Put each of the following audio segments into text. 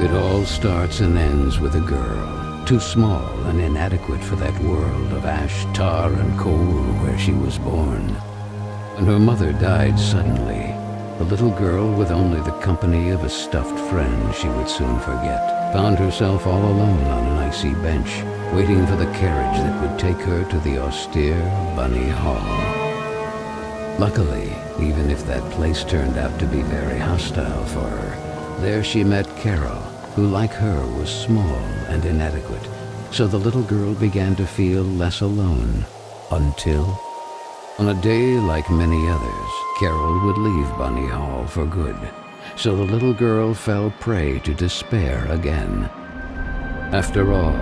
It all starts and ends with a girl, too small and inadequate for that world of ash, tar, and coal where she was born. When her mother died suddenly, the little girl, with only the company of a stuffed friend she would soon forget, found herself all alone on an icy bench, waiting for the carriage that would take her to the austere Bunny Hall. Luckily, even if that place turned out to be very hostile for her, there she met Carole, who like her was small and inadequate, so the little girl began to feel less alone, until, on a day like many others, Carole would leave Bunny Hall for good, so the little girl fell prey to despair again. After all,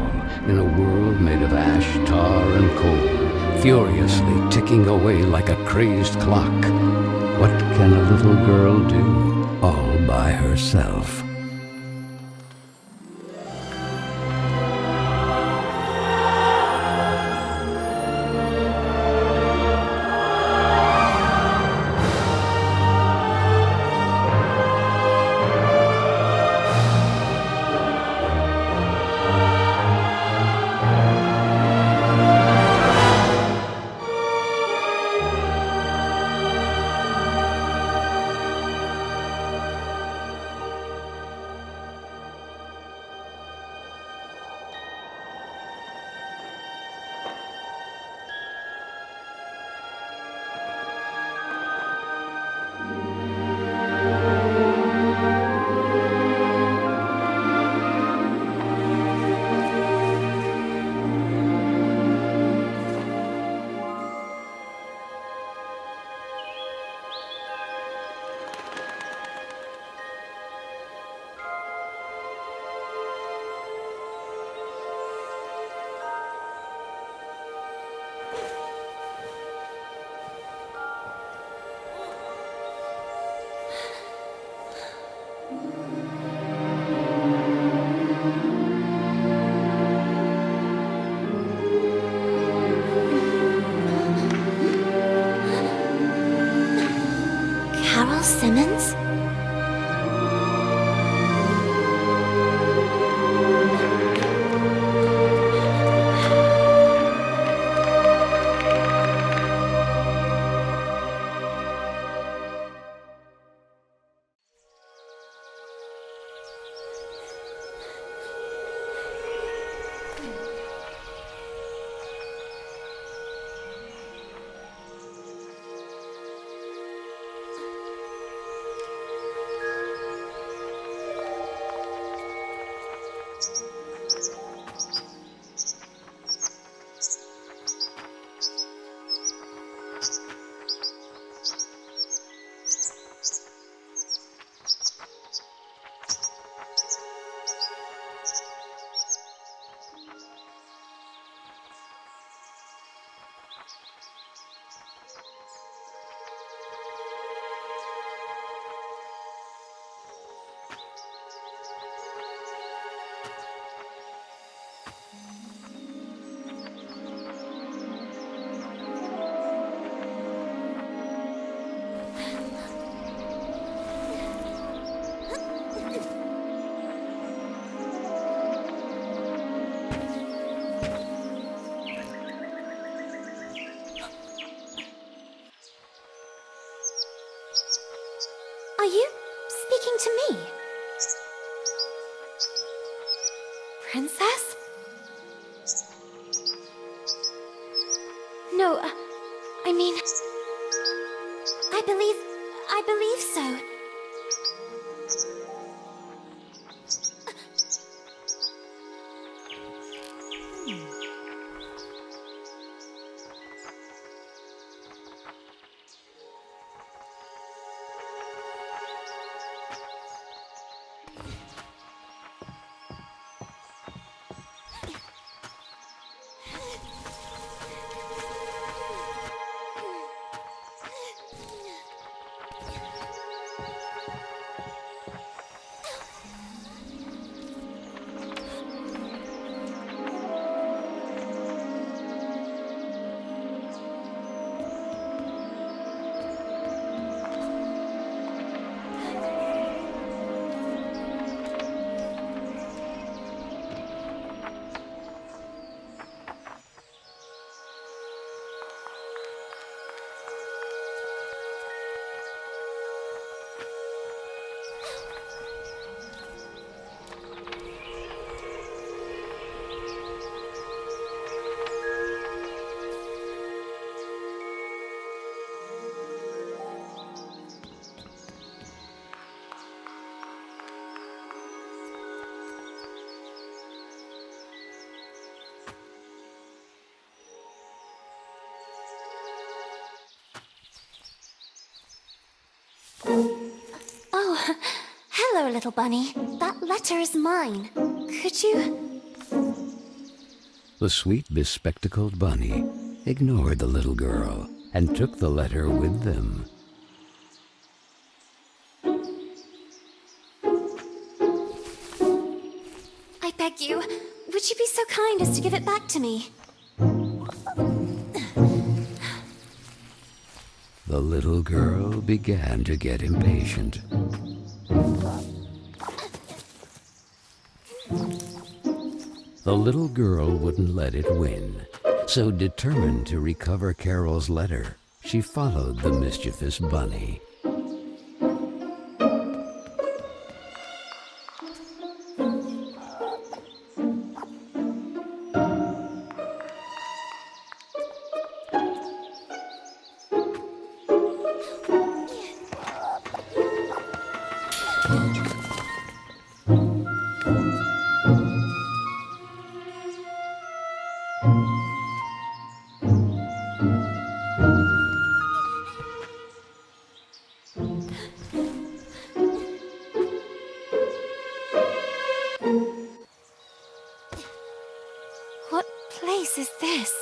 in a world made of ash, tar, and coal, furiously ticking away like a crazed clock, what can a little girl do all by herself? Carole Simmons? Are you speaking to me? Princess? No, I mean... I believe so. Hello, little bunny. That letter is mine. Could you... The sweet, bespectacled bunny ignored the little girl and took the letter with them. I beg you, would you be so kind as to give it back to me? The little girl began to get impatient. The little girl wouldn't let it win, so determined to recover Carole's letter, she followed the mischievous bunny. What place is this?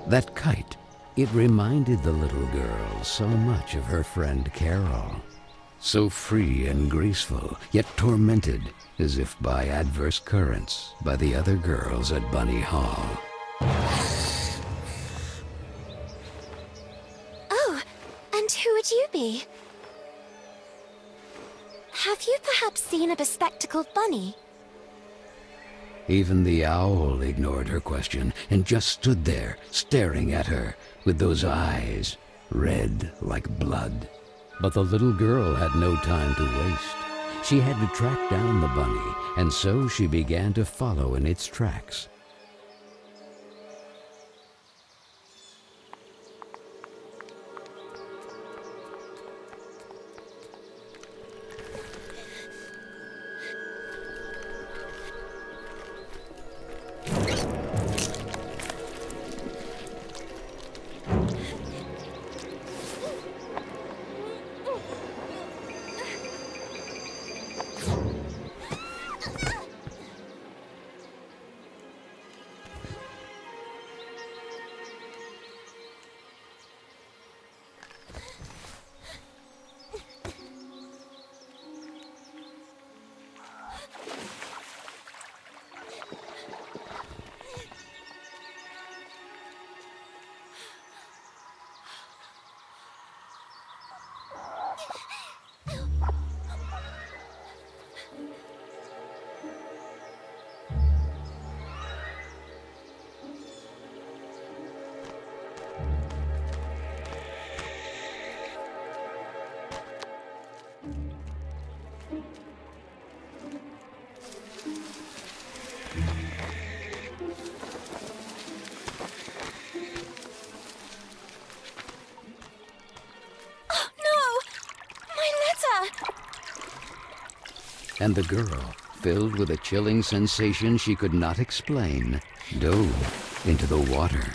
That kite, it reminded the little girl so much of her friend Carole. So free and graceful, yet tormented, as if by adverse currents, by the other girls at Bunny Hall. Oh, and who would you be? Have you perhaps seen a bespectacled bunny? Even the owl ignored her question and just stood there, staring at her, with those eyes, red like blood. But the little girl had no time to waste. She had to track down the bunny, and so she began to follow in its tracks. And the girl, filled with a chilling sensation she could not explain, dove into the water.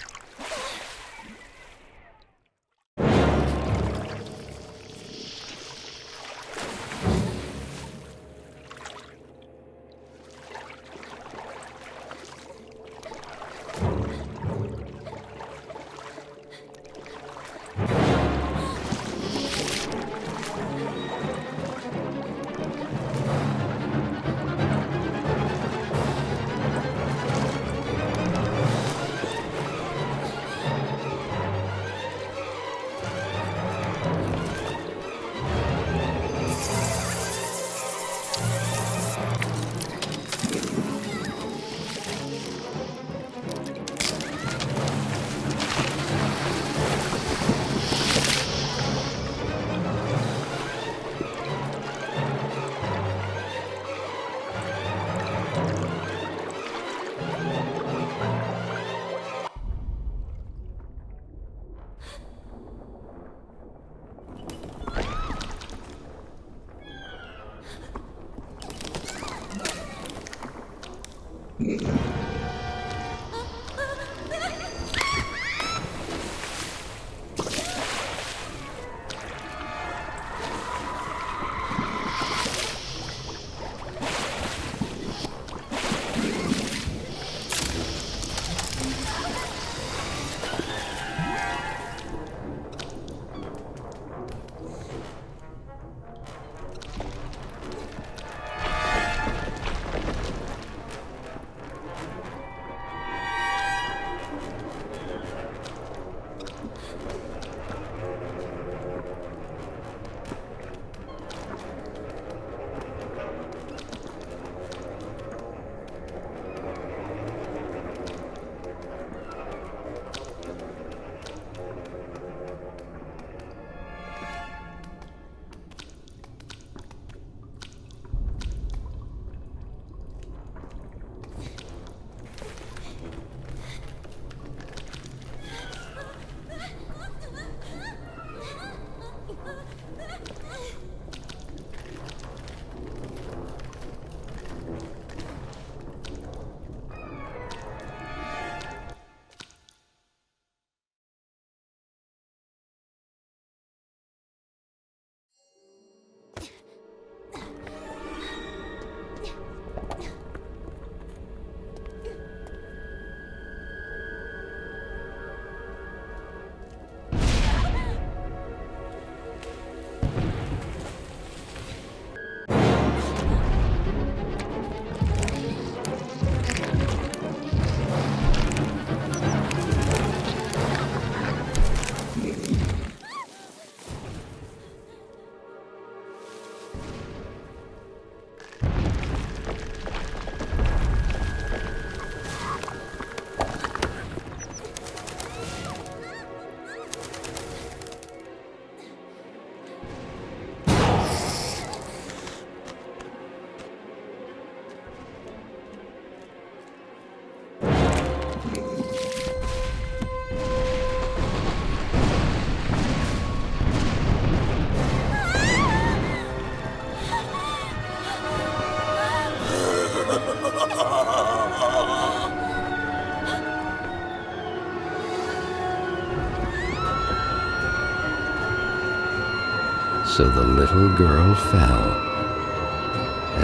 So the little girl fell,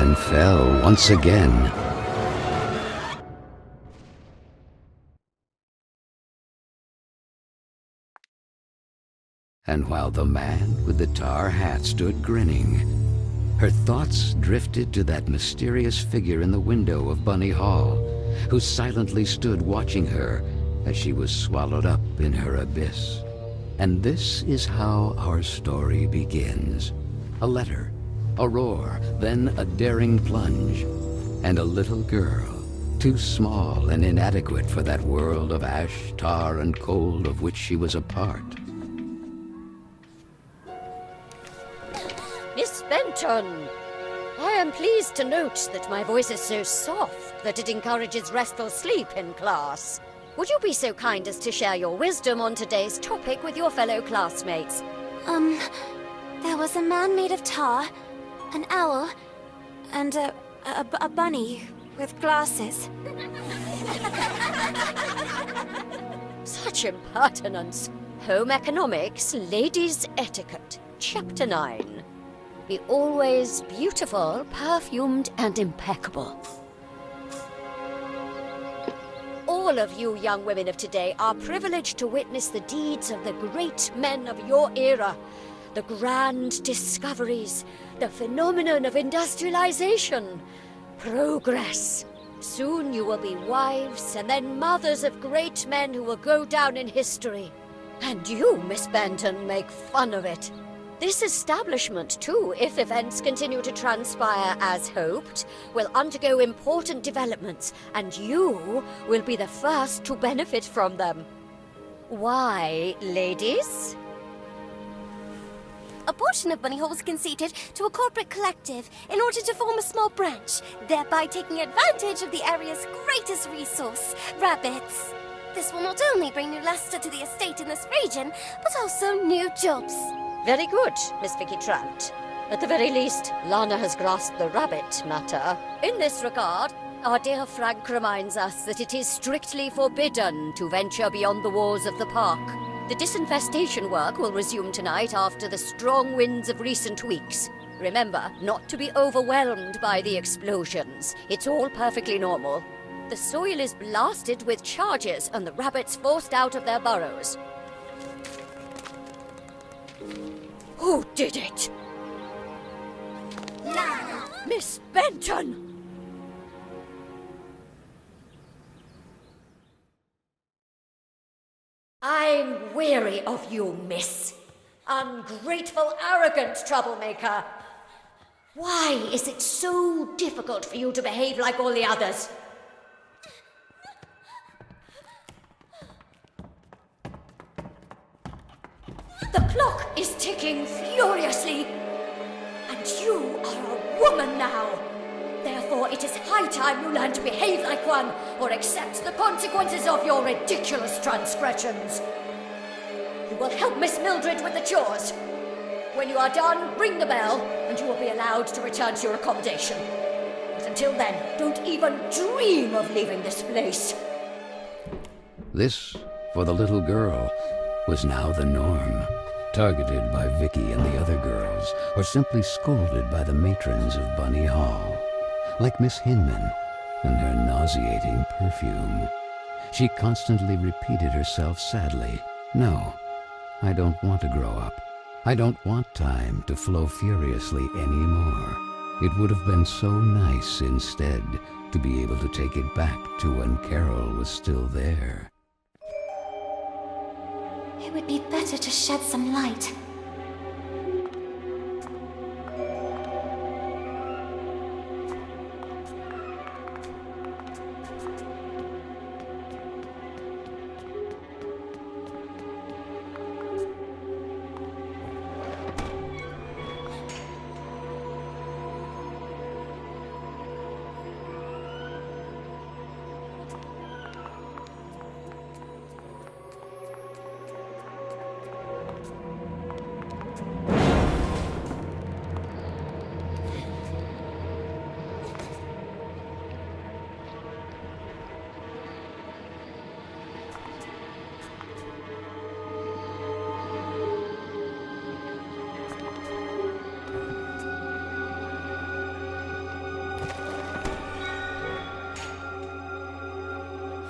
and fell once again. And while the man with the tar hat stood grinning, her thoughts drifted to that mysterious figure in the window of Bunny Hall, who silently stood watching her as she was swallowed up in her abyss. And this is how our story begins. A letter, a roar, then a daring plunge, and a little girl, too small and inadequate for that world of ash, tar, and cold of which she was a part. Miss Benton, I am pleased to note that my voice is so soft that it encourages restful sleep in class. Would you be so kind as to share your wisdom on today's topic with your fellow classmates? There was a man made of tar, an owl, and a bunny with glasses. Such impertinence. Home economics, ladies' etiquette, chapter 9. Be always beautiful, perfumed, and impeccable. All of you young women of today are privileged to witness the deeds of the great men of your era, the grand discoveries, the phenomenon of industrialization, progress. Soon you will be wives and then mothers of great men who will go down in history. And you, Miss Benton, make fun of it. This establishment, too, if events continue to transpire as hoped, will undergo important developments, and you will be the first to benefit from them. Why, ladies? A portion of Bunny Hall was conceded to a corporate collective in order to form a small branch, thereby taking advantage of the area's greatest resource, rabbits. This will not only bring new luster to the estate in this region, but also new jobs. Very good, Miss Vicky Trout. At the very least, Lana has grasped the rabbit matter. In this regard, Our dear Frank reminds us that it is strictly forbidden to venture beyond the walls of the park. The disinfestation work will resume tonight after the strong winds of recent weeks. Remember, not to be overwhelmed by the explosions. It's all perfectly normal. The soil is blasted with charges and the rabbits forced out of their burrows. Who did it? Miss Benton! I'm weary of you, miss. Ungrateful, arrogant troublemaker. Why is it so difficult for you to behave like all the others? The clock is ticking furiously, and you are a woman now. Therefore, it is high time you learn to behave like one, or accept the consequences of your ridiculous transgressions. You will help Miss Mildred with the chores. When you are done, ring the bell, and you will be allowed to return to your accommodation. But until then, don't even dream of leaving this place. This, for the little girl, was now the norm. Targeted by Vicky and the other girls, or simply scolded by the matrons of Bunny Hall. Like Miss Hinman and her nauseating perfume. She constantly repeated herself sadly, "No, I don't want to grow up. I don't want time to flow furiously anymore. It would have been so nice instead to be able to take it back to when Carole was still there." It would be better to shed some light.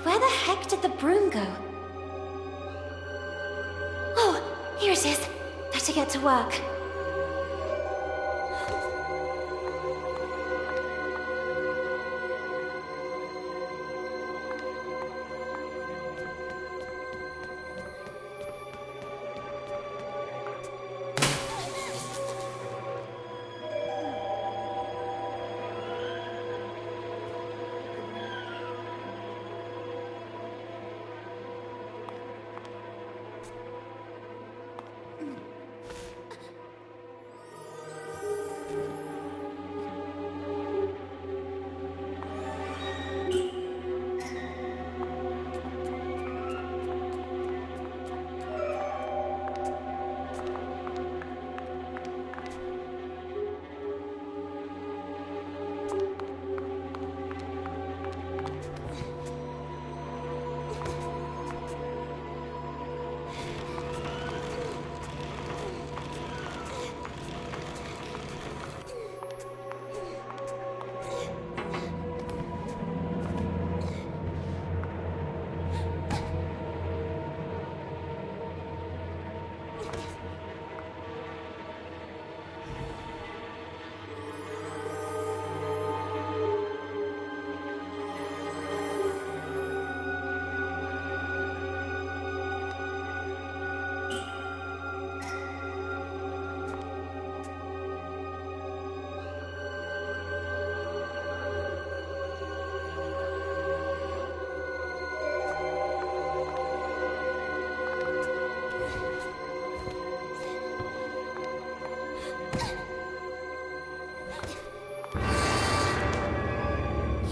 Where the heck did the broom go? Oh, here it is. Better get to work.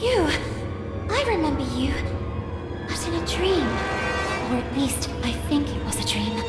You! I remember you. But in a dream. Or at least, I think it was a dream.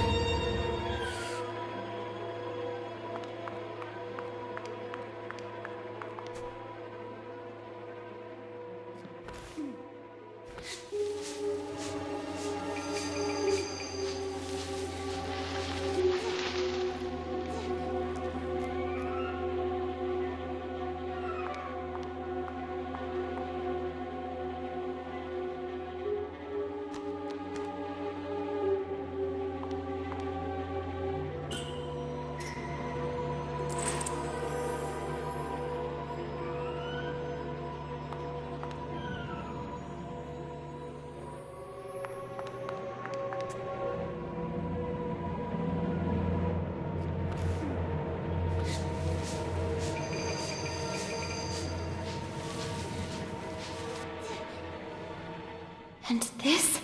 And this?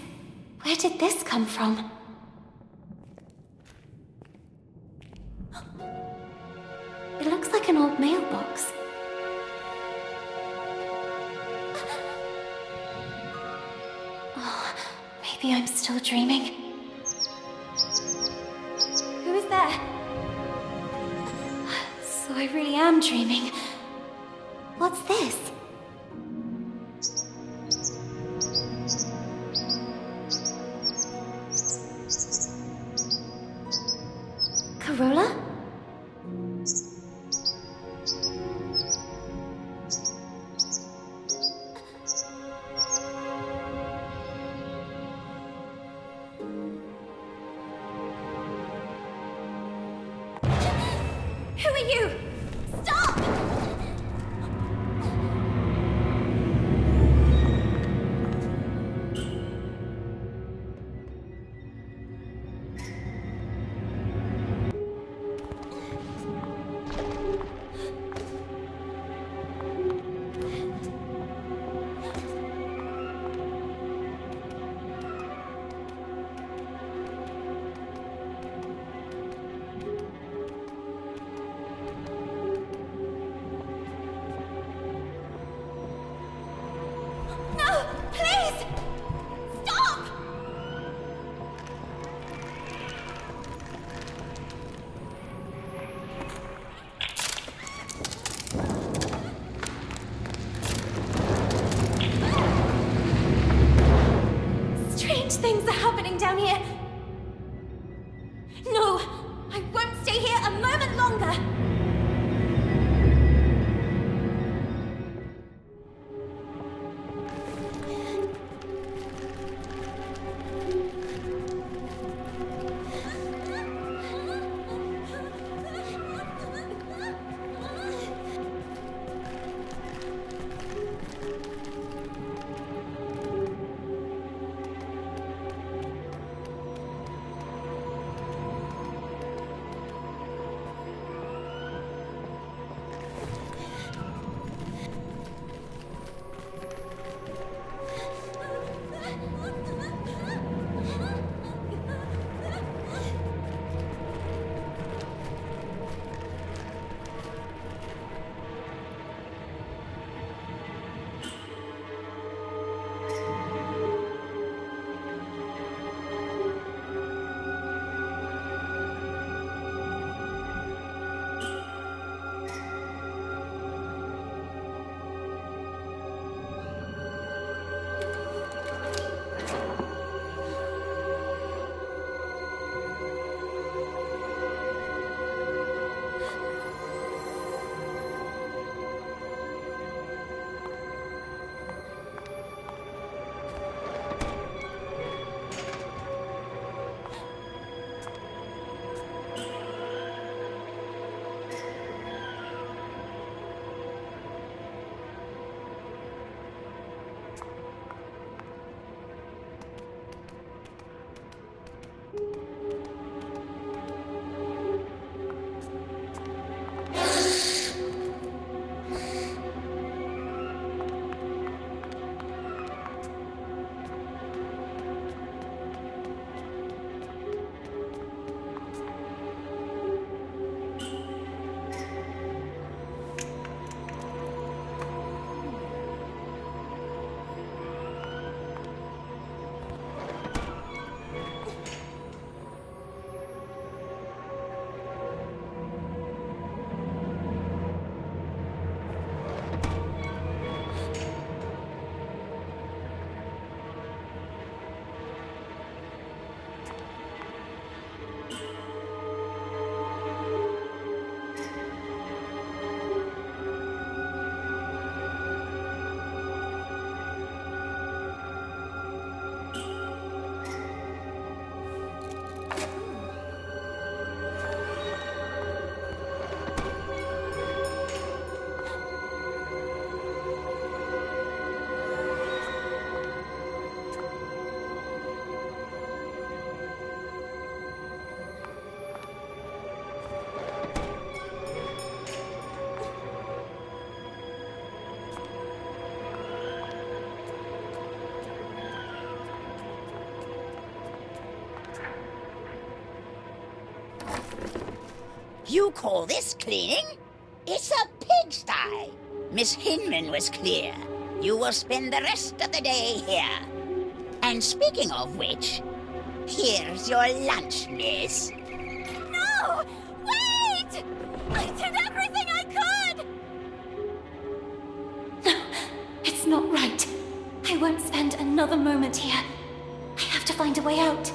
Where did this come from? It looks like an old mailbox. Oh, maybe I'm still dreaming. Who is there? So I really am dreaming. What's this? Carole? Who are you? Stop! You call this cleaning? It's a pigsty. Miss Hinman was clear. You will spend the rest of the day here. And speaking of which, here's your lunch, miss. No! Wait! I did everything I could! It's not right. I won't spend another moment here. I have to find a way out.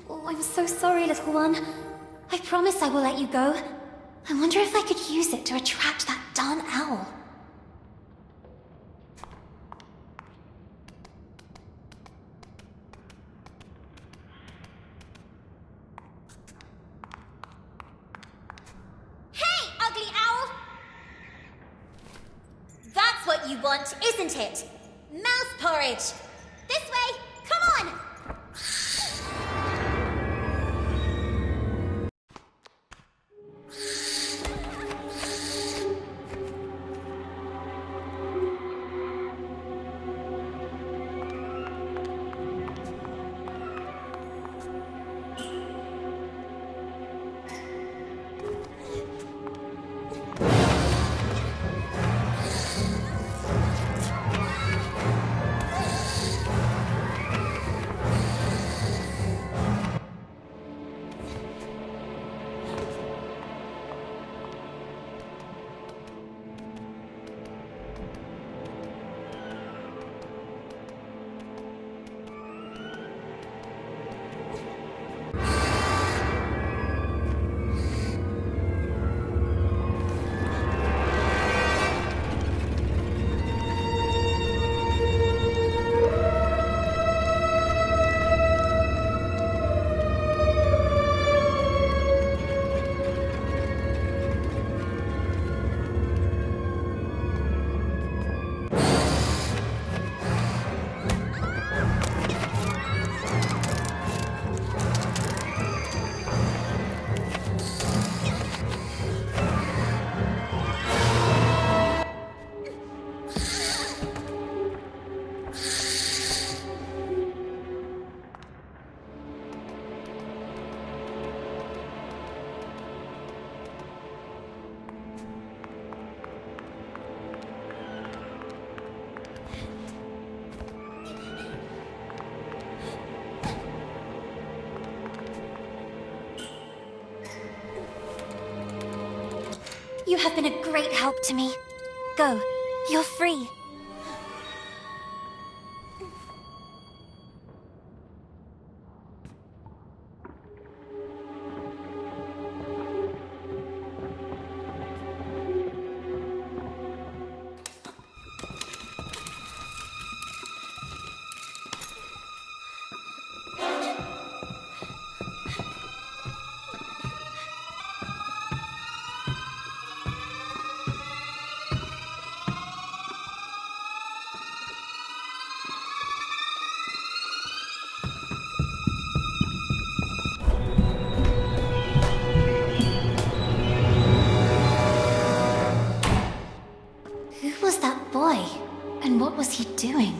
Oh, I'm so sorry, little one. I promise I will let you go. I wonder if I could use it to attract that darn owl. Hey, ugly owl! That's what you want, isn't it? Mouse porridge! This way! Come on! You have been a great help to me. Go. You're free. Who was that boy? And what was he doing?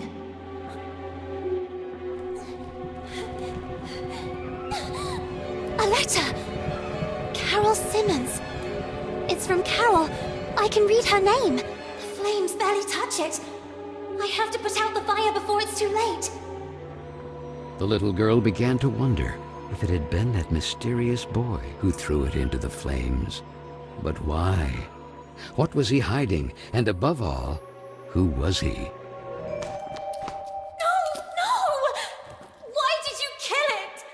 A letter! Carole Simmons. It's from Carole. I can read her name. The flames barely touch it. I have to put out the fire before it's too late. The little girl began to wonder if it had been that mysterious boy who threw it into the flames. But why? What was he hiding? And above all, who was he? No! No! Why did you kill it?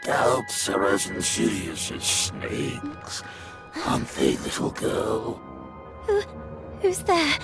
Doubts are as insidious as snakes, aren't they, little girl? Who's there?